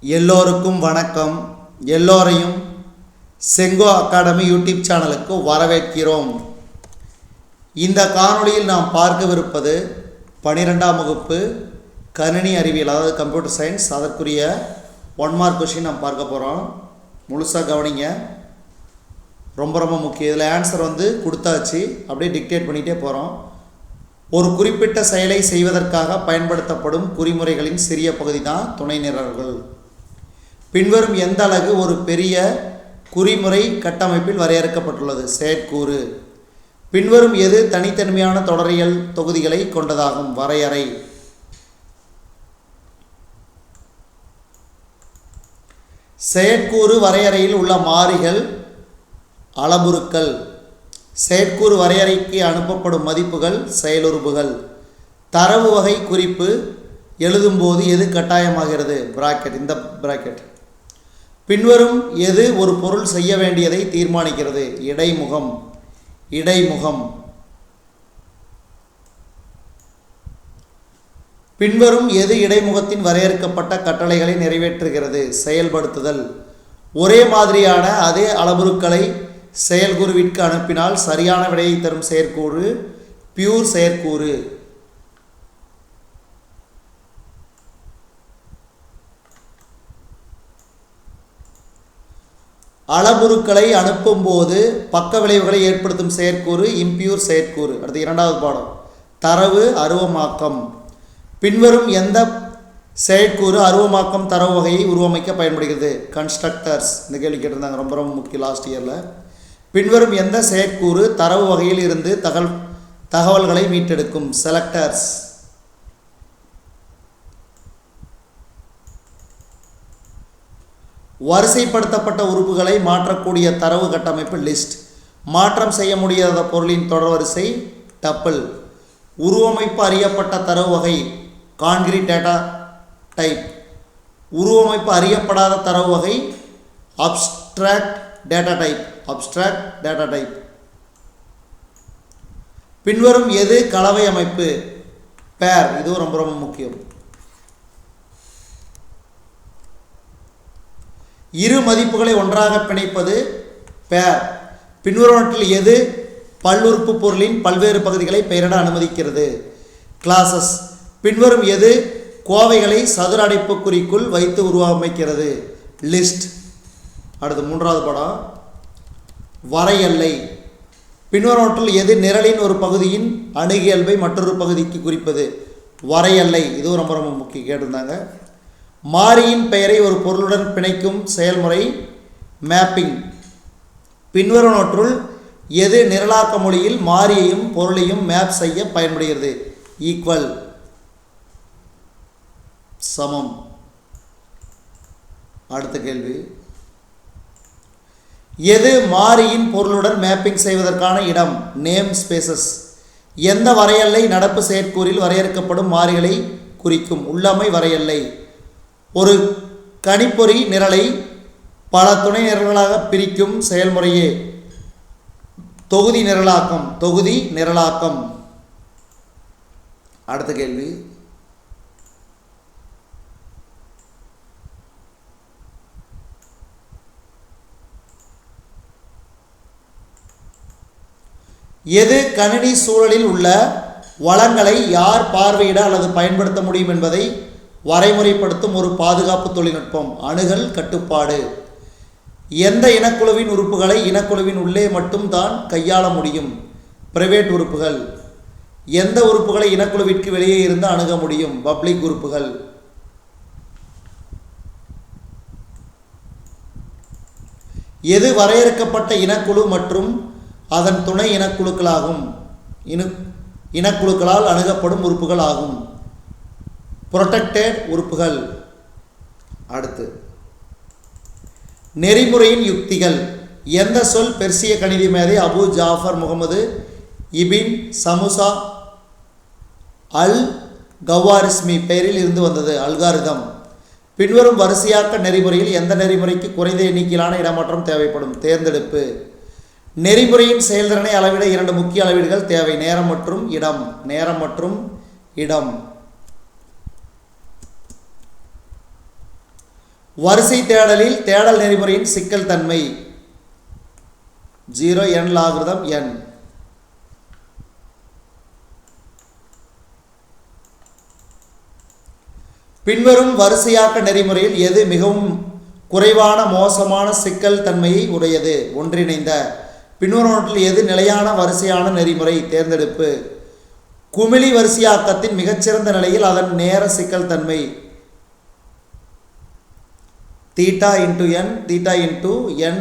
எல்லோருக்கும் வணக்கம். எல்லோரையும் செங்கோ அகாடமி யூடியூப் சேனலுக்கு வரவேற்கிறோம். இந்த காணொளியில் நாம் பார்க்கவிருப்பது 12ஆம் வகுப்பு கணினி அறிவியல், அதாவது கம்ப்யூட்டர் சயின்ஸ். அதற்குரிய 1 மார்க் கொஸ்டின் நாம் பார்க்க போகிறோம். முழுசாக கவனிங்க, ரொம்ப ரொம்ப முக்கியம். இதில் ஆன்சர் கொடுத்தாச்சு, அப்படியே டிக்டேட் பண்ணிகிட்டே போகிறோம். ஒரு குறிப்பிட்ட செயலை செய்வதற்காக பயன்படுத்தப்படும் குறிமுறைகளின் சிறிய பகுதி தான் துணை நிரல்கள். பின்வரும் எந்த அலகு ஒரு பெரிய குறிமுறை கட்டமைப்பில் வரையறுக்கப்பட்டுள்ளது? செயற்கூறு. பின்வரும் எது தனித்தன்மையான தொடரியல் தொகுதிகளை கொண்டதாகும்? வரையறை. செயற்கூறு வரையறையில் உள்ள மாறிகள் அளவுருக்கள். செயற்கூறு வரையறைக்கு அனுப்பப்படும் மதிப்புகள் செயலுறுப்புகள். தரவு வகை குறிப்பு எழுதும்போது எது கட்டாயமாகிறது? பிராக்கெட். இந்த பிராக்கெட். பின்வரும் எது ஒரு பொருள் செய்ய வேண்டியதை தீர்மானிக்கிறது? இடைமுகம். இடைமுகம். பின்வரும் எது இடைமுகத்தின் வரையறுக்கப்பட்ட கட்டளைகளை நிறைவேற்றுகிறது? செயல்படுத்துதல். ஒரே மாதிரியான அதே அளவுருக்களை செயல்கூறுவிற்கு அனுப்பினால் சரியான விடையை தரும் செயற்கூறு பியூர் செயற்கூறு. அளவுருக்களை அனுப்பும்போது பக்க விளைவுகளை ஏற்படுத்தும் செயற்கூறு இம்பியூர் செயற்கூறு. அடுத்து 2வது பாடம், தரவு அருவமாக்கம். பின்வரும் எந்த செயற்கூறு அருவமாக்கம் தரவு வகையை உருவமைக்க பயன்படுகிறது? கன்ஸ்ட்ரக்டர்ஸ். இந்த கேள்வி கேட்டிருந்தாங்க, ரொம்ப ரொம்ப முக்கியம் லாஸ்ட் இயரில். பின்வரும் எந்த செயற்கூறு தரவு வகையில் இருந்து தகவல்களை மீட்டெடுக்கும்? செலக்டர்ஸ். வரிசைப்படுத்தப்பட்ட உறுப்புகளை மாற்றக்கூடிய தரவு கட்டமைப்பு லிஸ்ட். மாற்றம் செய்ய முடியாத பொருளின் தொடர்வரிசை டப்பிள். உருவமைப்பு அறியப்பட்ட தரவு வகை கான்கிரீட் டேட்டா டைப். உருவமைப்பு அறியப்படாத தரவு வகை abstract data type. Abstract data type. பின்வரும் எது கலவை அமைப்பு? பேர். இதுவும் ரொம்ப ரொம்ப முக்கியம். இரு மதிப்புகளை ஒன்றாக பிணைப்பது பேர். பின்வருவற்றில் எது பல்லுறுப்பு பொருளின் பல்வேறு பகுதிகளை பெயரிட அனுமதிக்கிறது? கிளாஸஸ். பின்வரும் எது கோவைகளை சதுர அடைப்புக்குறிக்குள் வைத்து உருவமைக்கிறது? லிஸ்ட். அடுத்து 3வது படம், வரையெல்லை. பின்வருவற்றில் எது நிரலின் ஒரு பகுதியின் அணுகியல்பை மற்றொரு பகுதிக்கு குறிப்பது? வரையெல்லை. இதுவும் ரொம்ப ரொம்ப முக்கியம், கேட்டிருந்தாங்க. மாறியின் பெயரை ஒரு பொருளுடன் பிணைக்கும் செயல்முறை மேப்பிங். பின்வருவனற்றுள் எது நிரலாக்க மொழியில் மாறியையும் பொருளையும் மேப் செய்ய பயன்படுகிறது? ஈக்குவல், சமம். அடுத்த கேள்வி, எது மாறியின் பொருளுடன் மேப்பிங் செய்வதற்கான இடம்? Name spaces. எந்த வரையெல்லை நடப்பு செயற்கூறில் வரையறுக்கப்படும் மாறிகளை குறிக்கும்? உள்ளமை வரையெல்லை. ஒரு கணிப்பொறி நிரலை பல துணை நிரல்களாக பிரிக்கும் செயல்முறையே தொகுதி நிரலாக்கம். தொகுதி நிரலாக்கம். அடுத்த கேள்வி, எது கணினி சூழலில் உள்ள வளங்களை யார் பார்வையிட அல்லது பயன்படுத்த முடியும் என்பதை வரைமுறைப்படுத்தும் ஒரு பாதுகாப்பு தொழில்நுட்பம்? அணுகல் கட்டுப்பாடு. எந்த இனக்குழுவின் உறுப்புகளை இனக்குழுவின் உள்ளே மட்டும் தான் கையாள முடியும்? பிரைவேட் உறுப்புகள். எந்த உறுப்புகளை இனக்குழுவிற்கு வெளியே இருந்து அணுக முடியும்? பப்ளிக் உறுப்புகள். எது வரையறுக்கப்பட்ட இனக்குழு மற்றும் அதன் துணை இனக்குழுக்களாகும்? இனக்குழுக்களால் அணுகப்படும் உறுப்புகள் ஆகும். புரொடெக்டட் உறுப்புகள். அடுத்து, நெறிமுறையின் யுக்திகள். எந்த சொல் பெர்சிய கணித மேதை அபு ஜாஃபர் முகமது இபின் சமுசா அல் கவாரிஸ்மி பெயரில் இருந்து வந்தது? அல்காரிதம். பின்வரும் வரிசையாக்க நெறிமுறையில் எந்த நெறிமுறைக்கு குறைந்த எண்ணிக்கையிலான இடமாற்றம் தேவைப்படும்? தேர்ந்தெடுப்பு. நெறிமுறையின் செயல்திறனை அளவிட 2 முக்கிய அளவீடுகள் தேவை: நேரம் மற்றும் இடம். நேரம் மற்றும் இடம். வரிசை தேடலில் தேடல் நெறிமுறையின் சிக்கல் தன்மை 0 n லாகிருதம் n. பின்வரும் வரிசையாக்க நெறிமுறையில் எது மிகவும் குறைவான மோசமான சிக்கல் தன்மையை உடையது? ஒன்றிணைந்த. பின்வருவனவற்றில் எது நிலையான வரிசையான நெறிமுறை? தேர்ந்தெடுப்பு. குமிழி வரிசையாக்கத்தின் மிகச்சிறந்த நிலையில் அதன் நேர சிக்கல் தன்மை theta into n theta into n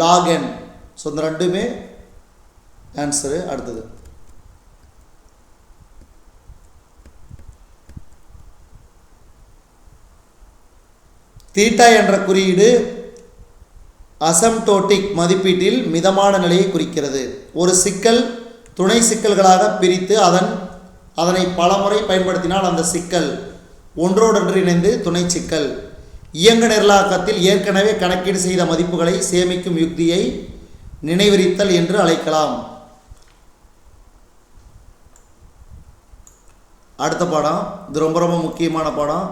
log n. So இந்த ரெண்டுமே ஆன்சரு. அடுத்தது தீட்டா என்ற குறியீடு அசம்டோட்டிக் மதிப்பீட்டில் மிதமான நிலையை குறிக்கிறது. ஒரு சிக்கல் துணை சிக்கல்களாக பிரித்து அதனை பலமுறை பயன்படுத்தினால் அந்த சிக்கல் ஒன்றோடொன்று இணைந்து துணை சிக்கல். இயங்கு நிரலாக்கத்தில் ஏற்கனவே கணக்கீடு செய்த மதிப்புகளை சேமிக்கும் யுக்தியை நினைவிரித்தல் என்று அழைக்கலாம். அடுத்த பாடம் இது ரொம்ப ரொம்ப முக்கியமான பாடம்.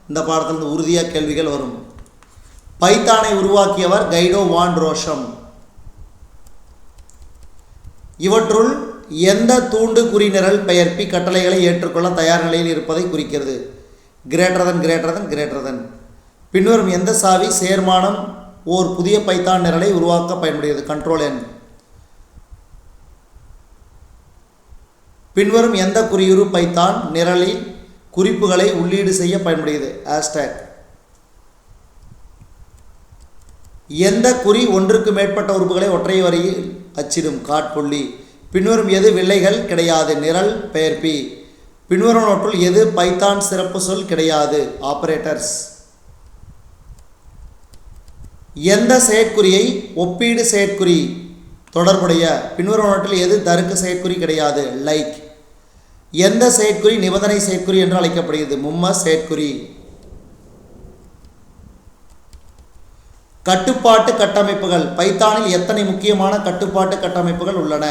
இந்த பாடத்திலிருந்து உறுதியாக கேள்விகள் வரும். பைத்தானை உருவாக்கியவர் கைடோ வான் ரோஷம். இவற்றுள் எந்த தூண்டு குறிநிரல் பெயர்ப்பி கட்டளைகளை ஏற்றுக்கொள்ள தயார் நிலையில் இருப்பதை குறிக்கிறது? Greater than. பின்வரும் எந்த சாவி சேர்மானம் ஓர் புதிய பைத்தான் நிரலை உருவாக்க பயன்படுகிறது? கண்ட்ரோல் என். பின்வரும் எந்த குறியுறு பைத்தான் நிரலில் குறிப்புகளை உள்ளீடு செய்ய பயன்படுகிறது? ஹேஷ்டேக். எந்த குறி ஒன்றுக்கு மேற்பட்ட உறுப்புகளை ஒற்றை வரியில் அச்சிடும்? காட்புள்ளி. பின்வரும் எது வில்லைகள் கிடையாது? நிரல் பெயர்ப்பி. பின்வருவனவற்றுள் எது பைத்தான் சிறப்பு சொல் கிடையாது? ஆபரேட்டர்ஸ். எந்த செயற்குறியை ஒப்பீடு செயற்குறி தொடர்புடைய? பின்வருவனவற்றில் எது தருக்க செயற்குறி கிடையாது? லைக். எந்த செயற்குறி நிபந்தனை செயற்குறி என்று அழைக்கப்படுகிறது? மும்ம செயற்குறி. கட்டுப்பாட்டு கட்டமைப்புகள். பைத்தானில் எத்தனை முக்கியமான கட்டுப்பாட்டு கட்டமைப்புகள் உள்ளன?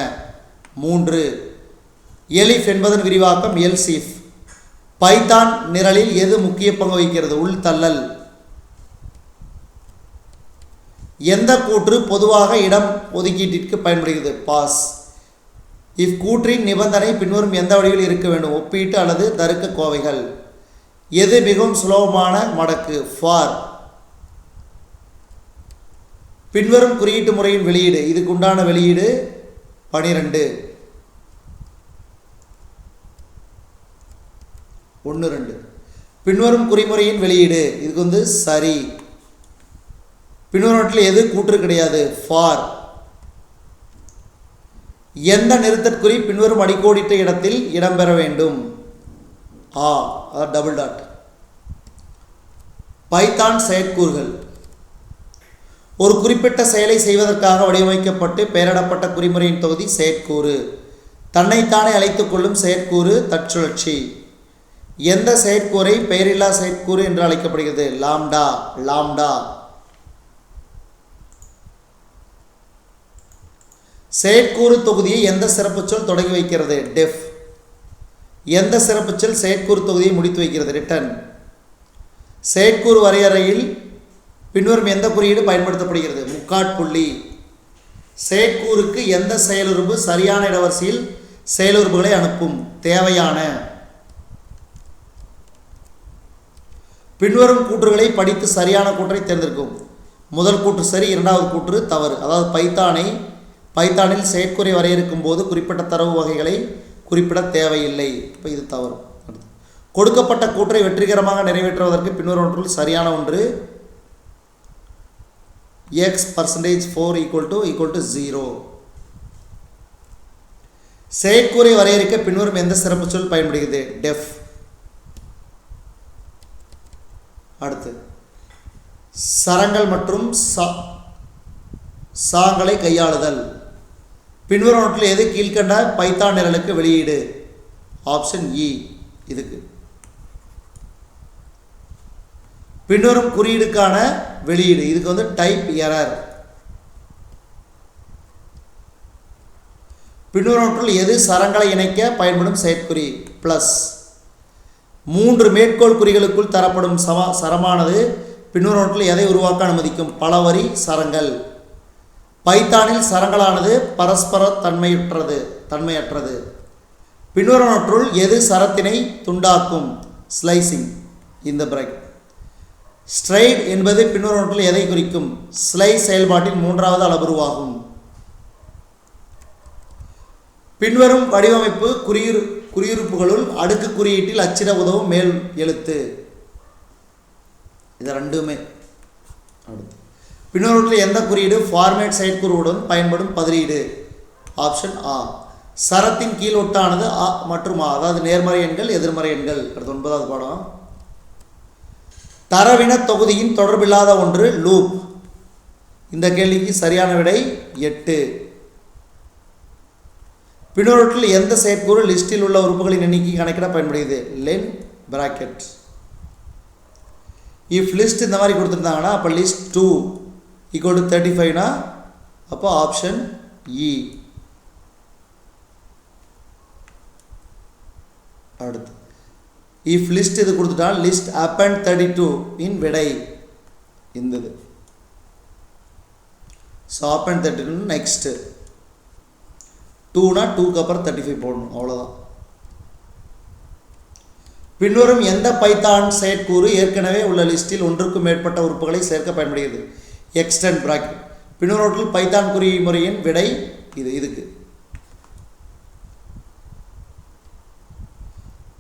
3. எலிஃப் என்பதன் விரிவாக்கம் எல்சிஃப். பைத்தான் நிரலில் எது முக்கிய பங்கு வகிக்கிறது? உள்தள்ளல். எந்த கூற்று பொதுவாக இடம் ஒதுக்கீட்டிற்கு பயன்படுகிறது? பாஸ். இஃப் கூற்றின் நிபந்தனை பின்வரும் எந்த வடிவில் இருக்க வேண்டும்? ஒப்பீட்டு அல்லது தருக்க கோவைகள். எது மிகவும் சுலபமான மடக்கு? ஃபார். பின்வரும் குறியீட்டு முறையின் வெளியீடு. இதுக்கு உண்டான வெளியீடு 12. 1 2. பின்வரும் குறிமுறையின் வெளியீடு. இதுக்கு சரி. பின்வருவனவற்றில் எது கூற்று கிடையாது? ஃபார். எந்த நிறுத்தற்குறி பின்வரும் அடிக்கோடிட்ட இடத்தில் இடம்பெற வேண்டும்? Double dot. பைத்தான் செயற்கூறுகள். ஒரு குறிப்பிட்ட செயலை செய்வதற்காக வடிவமைக்கப்பட்டு பெயரிடப்பட்ட குறிமுறையின் தொகுதி செயற்கூறு. தன்னைத்தானே அழைத்துக் கொள்ளும் செயற்கூறு தற்சுழற்சி. எந்த செயற்கூறை பெயரில்லா செயற்கூறு என்று அழைக்கப்படுகிறது? லாம்டா. செயற்கூறு தொகுதியை எந்த சிறப்பு சொல் தொடங்கி வைக்கிறது? டெஃப். எந்த சிறப்பு சொல் செயற்கூறு தொகுதியை முடித்து வைக்கிறது? ரிட்டன். செயற்கூறு வரையறையில் பின்வரும் எந்த குறியீடு பயன்படுத்தப்படுகிறது? முக்காட்புள்ளி. செயற்கூறுக்கு எந்த செயலுறுப்பு சரியான இடவரிசையில் செயலுறுப்புகளை அனுப்பும்? தேவையான. பின்வரும் கூற்றுகளை படித்து சரியான கூற்றை தேர்ந்தெடுக்கும். முதல் கூற்று சரி, இரண்டாவது கூற்று தவறு. அதாவது பைத்தானில் செயற்குறை வரையறுக்கும் போது குறிப்பிட்ட தரவு வகைகளை குறிப்பிட தேவையில்லை. இப்போ இது தவறு. கொடுக்கப்பட்ட கூற்றை வெற்றிகரமாக நிறைவேற்றுவதற்கு பின்வருவனற்றுள் சரியான ஒன்று. x%4 = 0. செயற்கூறை வரையறுக்க பின்வரும் எந்த சிறப்பு சொல் பயன்படுகிறது? டெஃப். அடுத்து சரங்கள் மற்றும் சாங்களை கையாளுதல். பின்வருவனவற்றில் எது கீழ்கண்ட பைத்தான் நிரலுக்கு வெளியீடு? ஆப்ஷன் இ. இதுக்கு பின்வரும் குறியீடுக்கான வெளியீடு. இதுக்கு டைப் எரர். பின்வருவனவற்றில் எது சரங்களை இணைக்க பயன்படும் செயற்குறி? ப்ளஸ். 3 மேற்கோள் குறிகளுக்குள் தரப்படும் சரமானது பின்வருவனவற்றில் எதை உருவாக்க அனுமதிக்கும்? பல வரி சரங்கள். பைத்தானில் சரங்களானது பரஸ்பர தன்மையற்றது. பின்வருவனவற்றுள் எது சரத்தினை துண்டாக்கும்? ஸ்லைசிங். இந்த பிரைட். ஸ்ட்ரைட் என்பது பின்வருவனவற்றில் எதை குறிக்கும்? ஸ்லைஸ் செயல்பாட்டின் மூன்றாவது அளவுருவாகும். பின்வரும் வடிவமைப்பு குறியுறுப்புகளுள் அடுக்கு குறியீட்டில் அச்சிட உதவும் மேல் எழுத்து. இது ரெண்டுமே. அடுத்து பின்வருவற்றில் எந்த குறியீடு ஃபார்மேட் செயற்குறியுடன் பயன்படும் பதிலீடு? ஆப்ஷன் ஆ. சரத்தின் கீழ் ஒட்டானது அ மற்றும் ஆ, அதாவது நேர்மறை எண்கள் எதிர்மறை எண்கள். அடுத்து 9வது பாடம். தரவின தொகுதியின் தொடர்பில்லாத ஒன்று லூப். இந்த கேள்விக்கு சரியான விடை 8. பின்வருவற்றில் எந்த செயற்கூறு லிஸ்டில் உள்ள உறுப்புகளின் எண்ணிக்கை கணக்கிட பயன்படுகிறது? Len bracket. இஃப் லிஸ்ட் இந்த மாதிரி கொடுத்துருந்தாங்கன்னா அப்போ லிஸ்ட் 2 ஈக்குவல் டு 35னா அப்போ ஆப்ஷன் இ. அடுத்து இஃப் லிஸ்ட் இது கொடுத்துட்டால் லிஸ்ட் அப்பண்ட் 32 இன் விடை இந்தது. ஸோ அப்பண்ட் 32 நெக்ஸ்ட்டு 2னா 2க்கு அப்புறம் 35 போடணும், அவ்வளோதான். பின்வரும் எந்த பைத்தான் செயற்கூறு ஏற்கனவே உள்ள லிஸ்டில் ஒன்றுக்கும் மேற்பட்ட உறுப்புகளை சேர்க்க பயன்படுகிறது? Extend bracket. பின்வருவற்றில் பைத்தான் குறிமுறையின் விடை இதுக்கு.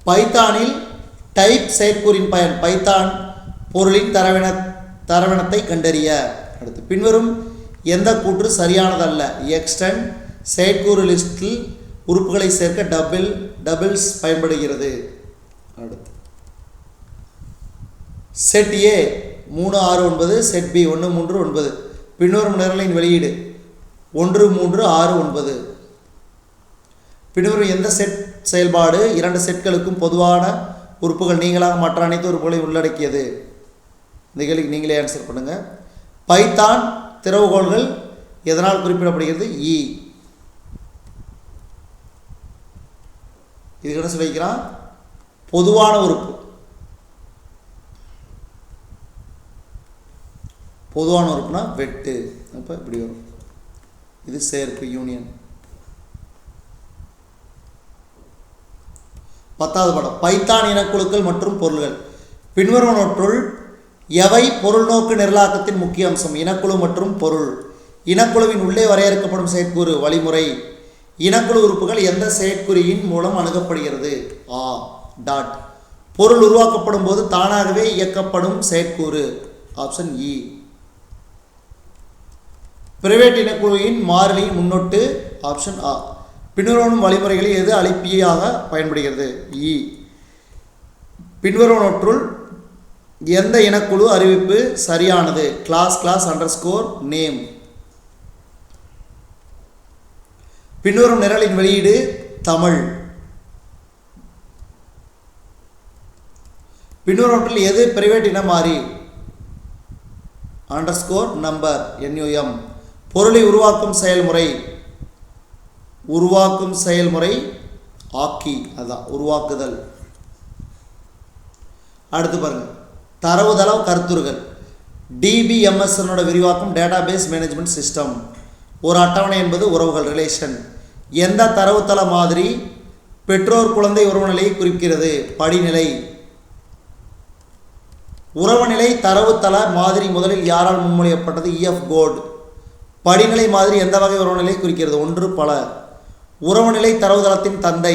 பைத்தானில் டைப் செயற்கூறின் பயன் பைத்தான் பொருளின் தரவினத்தை கண்டறிய. அடுத்து பின்வரும் எந்த கூற்று சரியானதல்ல? எக்ஸ்டெண்ட் செயற்கூறு லிஸ்டில் உறுப்புகளை சேர்க்க டபிள்ஸ் பயன்படுகிறது. அடுத்து செட் ஏ 3 6 9, செட் பி 1 3 9. பின்வரும் நிரலின் வெளியீடு 1 3 6 9. பின்வரும் எந்த செட் செயல்பாடு 2 செட்களுக்கும் பொதுவான உறுப்புகள் நீங்களாக மற்ற அனைத்து உறுப்புகளையும் உள்ளடக்கியது? இந்த கேள்விக்கு நீங்களே ஆன்சர் பண்ணுங்கள். பைத்தான் திறவுகோள்கள் எதனால் குறிப்பிடப்படுகிறது? இ. இது என்ன சொல்லி வைக்கிறான்? பொதுவான உறுப்பு. பொதுவான உறுப்புனா வெட்டு. அப்போ இப்படி வரும். இது சேர்ப்பு யூனியன். 10வது படம். பைத்தான் இனக்குழுக்கள் மற்றும் பொருள்கள். பின்வருவனவற்றுள் எவை பொருள் நோக்கு நிரலாக்கத்தின் முக்கிய அம்சம்? இனக்குழு மற்றும் பொருள். இனக்குழுவின் உள்ளே வரையறுக்கப்படும் செயற்கூறு வழிமுறை. இனக்குழு உறுப்புகள் எந்த செயற்குறியின் மூலம் அணுகப்படுகிறது? ஆ டாட். பொருள் உருவாக்கப்படும் போது தானாகவே இயக்கப்படும் செயற்கூறு. ஆப்ஷன் இ. பிரைவேட் இனக்குழுவின் மாறிலியின் முன்னொட்டு. ஆப்ஷன் ஆ. பின்வரும் வழிமுறைகளில் எது அழைப்பியாக பயன்படுகிறது? இ. பின்வருவனவற்றுள் எந்த இனக்குழு அறிவிப்பு சரியானது? Class underscore name. பின்வரும் நிரலின் வெளியீடு தமிழ். பின்வருவற்றில் எது பிரைவேட் இன மாறி? Underscore number NUM. பொருளை உருவாக்கும் செயல்முறை ஆக்கி, அதான் உருவாக்குதல். அடுத்து பாருங்க, தரவுதள கருத்துருகள். DBMS விரிவாக்கம் டேட்டாபேஸ் மேனேஜ்மெண்ட் சிஸ்டம். ஒரு அட்டவணை என்பது உறவுகள் ரிலேஷன். எந்த தரவுத்தள மாதிரி பெற்றோர் குழந்தை உறவுநிலையை குறிக்கிறது? படிநிலை. உறவுநிலை தரவுத்தள மாதிரி முதலில் யாரால் முன்மொழியப்பட்டது? EF Codd. படிநிலை மாதிரி எந்த வகை உறவுநிலையை குறிக்கிறது? ஒன்று பல. உறவுநிலை தரவுதளத்தின் தந்தை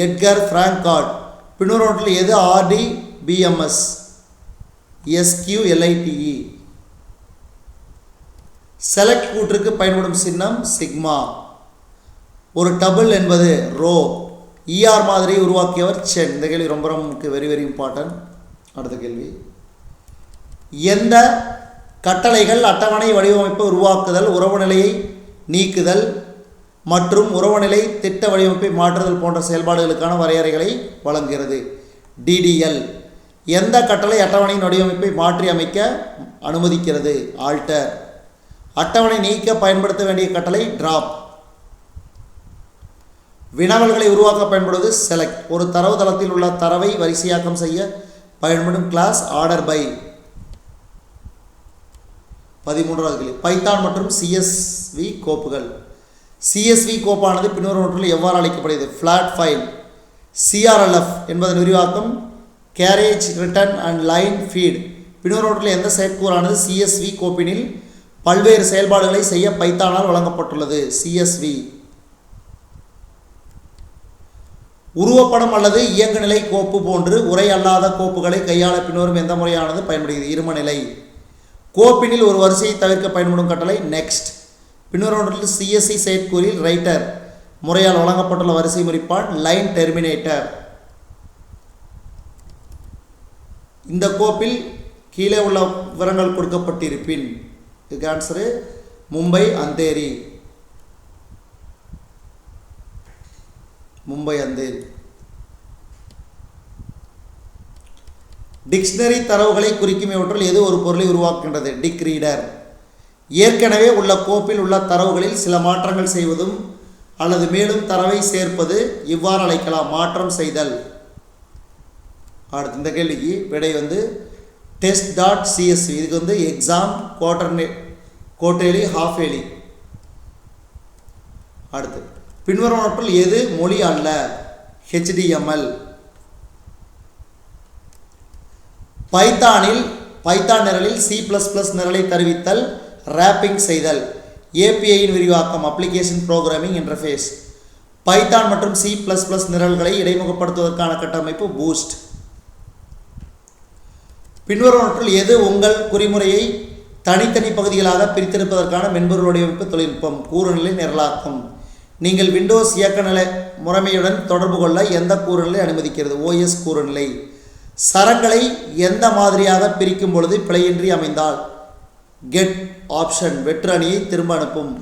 எட்கர் பிராங்கார்ட். பின்வருவற்றில் எது RDBMS? SQLITE. செலக்ட் கூற்றுக்கு பயன்படும் சின்னம் சிக்மா. ஒரு டபுள் என்பது ரோ. ER மாதிரி உருவாக்கியவர் சென். இந்த கேள்வி ரொம்ப வெரி வெரி இம்பார்ட்டன்ட். அடுத்த கேள்வி, எந்த கட்டளைகள் அட்டவணை வடிவமைப்பை உருவாக்குதல், உறவுநிலையை நீக்குதல் மற்றும் உறவுநிலை திட்ட வடிவமைப்பை மாற்றுதல் போன்ற செயல்பாடுகளுக்கான வரையறைகளை வழங்குகிறது? DDL. எந்த கட்டளை அட்டவணையின் வடிவமைப்பை மாற்றி அமைக்க அனுமதிக்கிறது? ஆல்டர். அட்டவணை நீக்க பயன்படுத்த வேண்டிய கட்டளை டிராப். வினவல்களை உருவாக்க பயன்படுவது செலக்ட். ஒரு தரவுதளத்தில் உள்ள தரவை வரிசையாக்கம் செய்ய பயன்படும் கிளாஸ் ஆர்டர் பை. 13வது கேள்வி பைத்தான் மற்றும் சிஎஸ்வி கோப்புகள். சிஎஸ்வி கோப்பானது பின்வருவனவற்றில் எவ்வாறு அழைக்கப்படுகிறது? Flat file. சிஆர்எல்எஃப் என்பதன் விரிவாக்கம் carriage return and line feed. பின்வருவனவற்றில் எந்த செயற்கூறானது சிஎஸ்வி கோப்பினில் பல்வேறு செயல்பாடுகளை செய்ய பைத்தானால் வழங்கப்பட்டுள்ளது? சிஎஸ்வி. உருவப்படம் அல்லது இயங்குநிலை கோப்பு போன்று உரை அல்லாத கோப்புகளை கையாள பின்வரும் எந்த முறையானது பயன்படுகிறது? இருமநிலை. கோப்பினில் ஒரு வரிசையை தவிர்க்க பயன்படும் கட்டளை நெக்ஸ்ட். பின்வருவனவற்றில் சிஎஸ்சி செயற்கூறில் ரைட்டர் முறையால் வழங்கப்பட்டுள்ள வரிசை முறிப்பான் லைன் டெர்மினேட்டர். இந்த கோப்பில் கீழே உள்ள விவரங்கள் கொடுக்கப்பட்டிருப்பின் இதுக்கு ஆன்சரு மும்பை அந்தேரி. மும்பை அந்தேரி. டிக்ஷனரி தரவுகளை குறிக்கும் இவற்றில் எது ஒரு பொருளை உருவாக்குகின்றது? Dict reader. ஏற்கனவே உள்ள கோப்பில் உள்ள தரவுகளில் சில மாற்றங்கள் செய்வதும் அல்லது மேலும் தரவை சேர்ப்பது இவ்வாறு அழைக்கலாம் மாற்றம் செய்தல். அடுத்து இந்த கேள்விக்கு விடை டெஸ்ட் டாட் சிஎஸ்வி. இதுக்கு எக்ஸாம் குவார்டர்லி ஹாஃப் ஏலி. அடுத்து பின்வருவனவற்றில் எது மொழி அல்ல? HTML. பைத்தான் நிரலில் C++ நிரலை தருவித்தல் ரேப்பிங் செய்தல். APIயின் விரிவாக்கம் அப்ளிகேஷன் ப்ரோக்ராமிங் இன்டர்ஃபேஸ். பைத்தான் மற்றும் C++ நிரல்களை இடைமுகப்படுத்துவதற்கான கட்டமைப்பு பூஸ்ட். பின்வருவனவற்றில் எது உங்கள் குறிமுறையை தனித்தனி பகுதிகளாக பிரித்தெடுப்பதற்கான மென்பொருள் வடிவமைப்பு தொழில்நுட்பம்? கூறுநிலை நிரலாக்கம். நீங்கள் விண்டோஸ் இயக்கநிலை முறைமையுடன் தொடர்பு கொள்ள எந்த கூறுநிலை அனுமதிக்கிறது? OS கூறுநிலை. சரங்களை எந்த மாதிரியாக பிரிக்கும் பொழுது பிழையின்றி அமைந்தால்? கெட் ஆப்ஷன் வெற்று அணியை திரும்ப அனுப்பும்.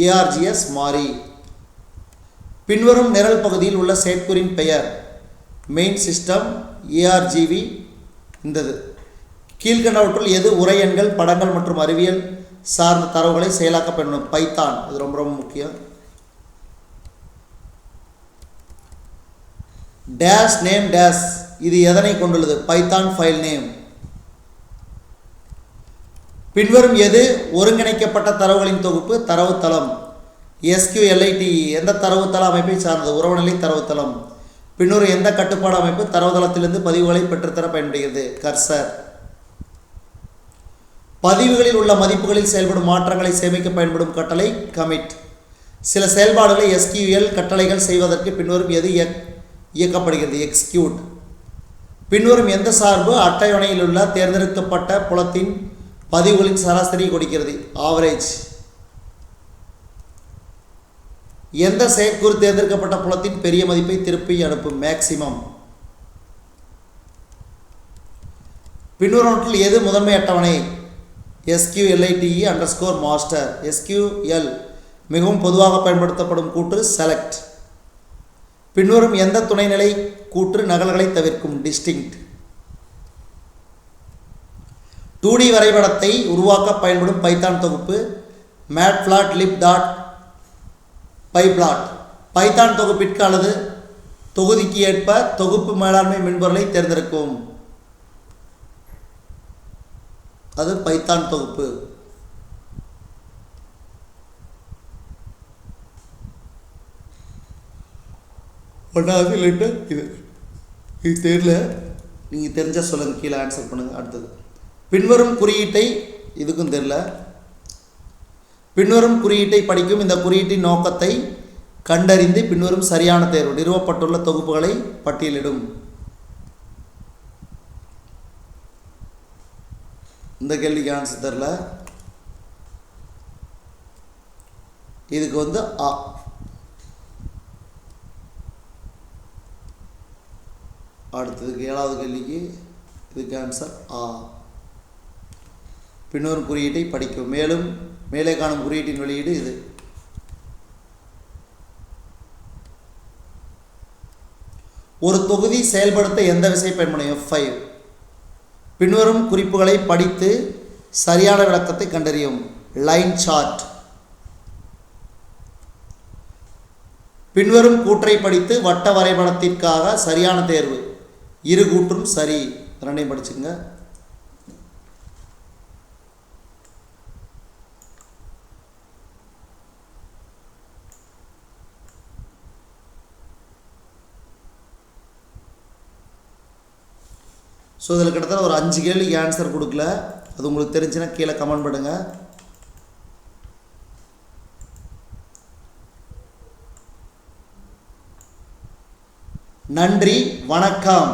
ARGS மாறி. பின்வரும் நிரல் பகுதியில் உள்ள செயற்கூறின் பெயர்? Main system, ARGV. இந்தது கீழ்கண்டவற்றுள் எது உரை எண்கள் படங்கள் மற்றும் அறிவியல் சார்ந்த தரவுகளை செயலாக்க பயன்படும்? பைத்தான். இது ரொம்ப ரொம்ப முக்கியம். டேஷ் நேம் டேஷ் இது எதனை கொண்டுள்ளது? Python file name. பின்வரும் எது ஒருங்கிணைக்கப்பட்ட தரவுகளின் தொகுப்பு? தரவுத்தளம். SQLite எந்த தரவுத்தள அமைப்பை சார்ந்தது? உறவுநிலை தரவுத்தளம். பின்வரும் எந்த கட்டுப்பாடு அமைப்பு தரவுத்தளத்திலிருந்து பதிவுகளை பெற்றுத்தர பயன்படுகிறது? கர்சர். பதிவுகளில் உள்ள மதிப்புகளில் செயல்படும் மாற்றங்களை சேமிக்க பயன்படும் கட்டளை கமிட். சில செயல்பாடுகளை SQL கட்டளைகள் செய்வதற்கு பின்வரும் எது இயக்கப்படுகிறது? எக்ஸிக்யூட். பின்வரும் எந்த சார்பு அட்டவணையில் உள்ள தேர்ந்தெடுக்கப்பட்ட புலத்தின் பதிவுகளின் சராசரி கொடுக்கிறது? ஆவரேஜ். எந்த செயற்கூறு தேர்ந்தெடுக்கப்பட்ட புலத்தின் பெரிய மதிப்பை திருப்பி அனுப்பும்? மேக்சிமம். பின்வருவனவற்றில் எது முதன்மை அட்டவணை? SQLite_master. SQL மிகவும் பொதுவாக பயன்படுத்தப்படும் கூற்று செலக்ட். பின்வரும் எந்த துணைநிலை கூற்று நகல்களை தவிர்க்கும்? டிஸ்டிங்க்ட். 2D வரைபடத்தை உருவாக்க பயன்படும் பைத்தான் தொகுப்பு? matplotlib.pyplot. பைத்தான் தொகுப்பிற்கு அல்லது தொகுதிக்கு ஏற்ப தொகுப்பு மேலாண்மை மென்பொருளை தேர்ந்தெடுக்கும். அது பைத்தான் தொகுப்பு. ஒன்றாவது இல்லைட்டு இது தெரியல, நீங்கள் தெரிஞ்சால் சொல்லுங்கள், கீழே ஆன்சர் பண்ணுங்கள். அடுத்தது பின்வரும் குறியீட்டை இதுக்கும் தெரியல. பின்வரும் குறியீட்டை படிக்கும். இந்த குறியீட்டின் நோக்கத்தை கண்டறிந்து பின்வரும் சரியான தேர்வு. நிறுவப்பட்டுள்ள தொகுப்புகளை பட்டியலிடும். இந்த கேள்விக்கு ஆன்சர் தெரியல. இதுக்கு ஆ. அடுத்ததுக்கு 7வது கேள்விக்கு இதுக்கு ஆன்சர் ஆ. பின்வரும் குறியீட்டை படிக்கும். மேலும் மேலே காணும் குறியீட்டின் வெளியீடு இது. ஒரு தொகுதி செயல்படுத்த எந்த விசை பயன்படும்? F5. பின்வரும் குறிப்புகளை படித்து சரியான விளக்கத்தை கண்டறியும். Line chart. பின்வரும் கூற்றை படித்து வட்ட வரைபடத்திற்காக சரியான தேர்வு. இரு கூற்றும் சரி. ரெண்டையும் படிச்சுங்க. ஸோ இதில் கிட்டத்தட்ட ஒரு 5 கேள்விக்கு ஆன்சர் கொடுக்கல. அது உங்களுக்கு தெரிஞ்சுன்னா கீழே கமெண்ட் பண்ணுங்கள். நன்றி, வணக்கம்.